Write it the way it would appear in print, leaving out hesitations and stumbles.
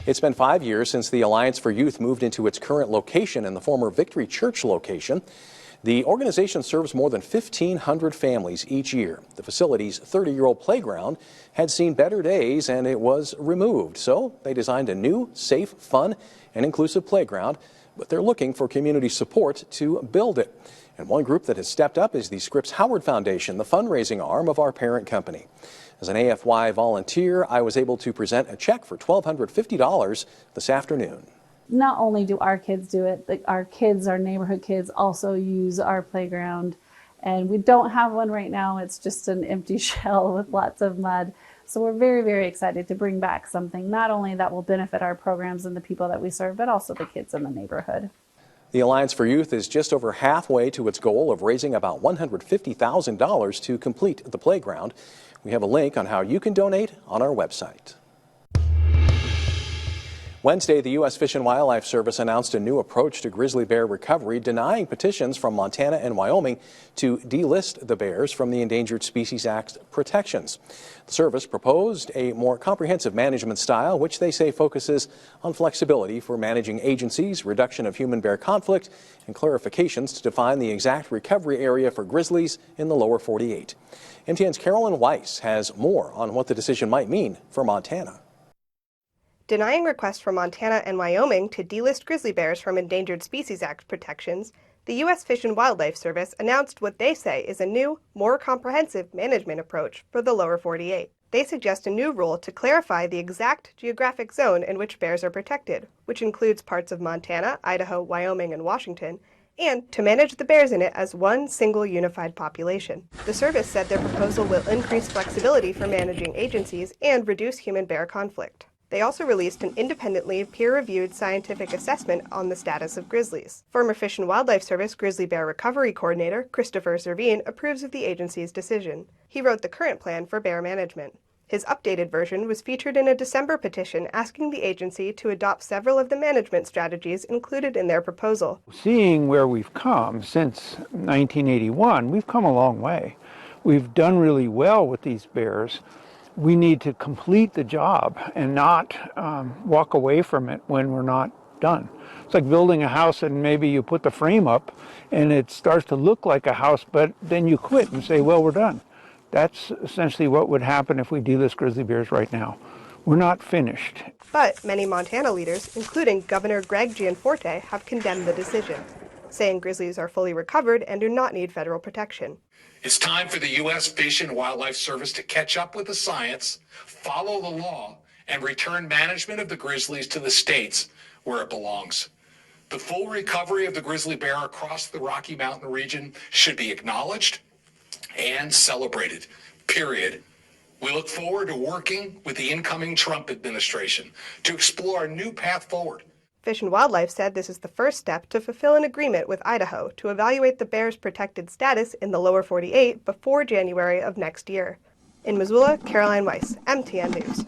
It's been 5 years since the Alliance for Youth moved into its current location in the former Victory Church location. The organization serves more than 1,500 families each year. The facility's 30-year-old playground had seen better days and it was removed. So they designed a new, safe, fun, and inclusive playground, but they're looking for community support to build it. And one group that has stepped up is the Scripps Howard Foundation, the fundraising arm of our parent company. As an AFY volunteer, I was able to present a check for $1,250 this afternoon. Not only do our kids do it, but our neighborhood kids also use our playground. And we don't have one right now. It's just an empty shell with lots of mud. So we're very, very excited to bring back something not only that will benefit our programs and the people that we serve, but also the kids in the neighborhood. The Alliance for Youth is just over halfway to its goal of raising about $150,000 to complete the playground. We have a link on how you can donate on our website. Wednesday, the U.S. Fish and Wildlife Service announced a new approach to grizzly bear recovery, denying petitions from Montana and Wyoming to delist the bears from the Endangered Species Act protections. The service proposed a more comprehensive management style, which they say focuses on flexibility for managing agencies, reduction of human-bear conflict, and clarifications to define the exact recovery area for grizzlies in the lower 48. MTN's Carolyn Weiss has more on what the decision might mean for Montana. Denying requests from Montana and Wyoming to delist grizzly bears from Endangered Species Act protections, the U.S. Fish and Wildlife Service announced what they say is a new, more comprehensive management approach for the lower 48. They suggest a new rule to clarify the exact geographic zone in which bears are protected, which includes parts of Montana, Idaho, Wyoming, and Washington, and to manage the bears in it as one single unified population. The service said their proposal will increase flexibility for managing agencies and reduce human-bear conflict. They also released an independently peer-reviewed scientific assessment on the status of grizzlies. Former Fish and Wildlife Service Grizzly Bear Recovery Coordinator Christopher Servine approves of the agency's decision. He wrote the current plan for bear management. His updated version was featured in a December petition asking the agency to adopt several of the management strategies included in their proposal. Seeing where we've come since 1981, we've come a long way. We've done really well with these bears. We need to complete the job and not walk away from it when we're not done. It's like building a house and maybe you put the frame up and it starts to look like a house, but then you quit and say, well, we're done. That's essentially what would happen if we delist grizzly bears right now. We're not finished. But many Montana leaders, including Governor Greg Gianforte, have condemned the decision, saying grizzlies are fully recovered and do not need federal protection. It's time for the U.S. Fish and Wildlife Service to catch up with the science, follow the law, and return management of the grizzlies to the states where it belongs. The full recovery of the grizzly bear across the Rocky Mountain region should be acknowledged and celebrated, period. We look forward to working with the incoming Trump administration to explore a new path forward. Fish and Wildlife said this is the first step to fulfill an agreement with Idaho to evaluate the bear's protected status in the lower 48 before January of next year. In Missoula, Caroline Weiss, MTN News.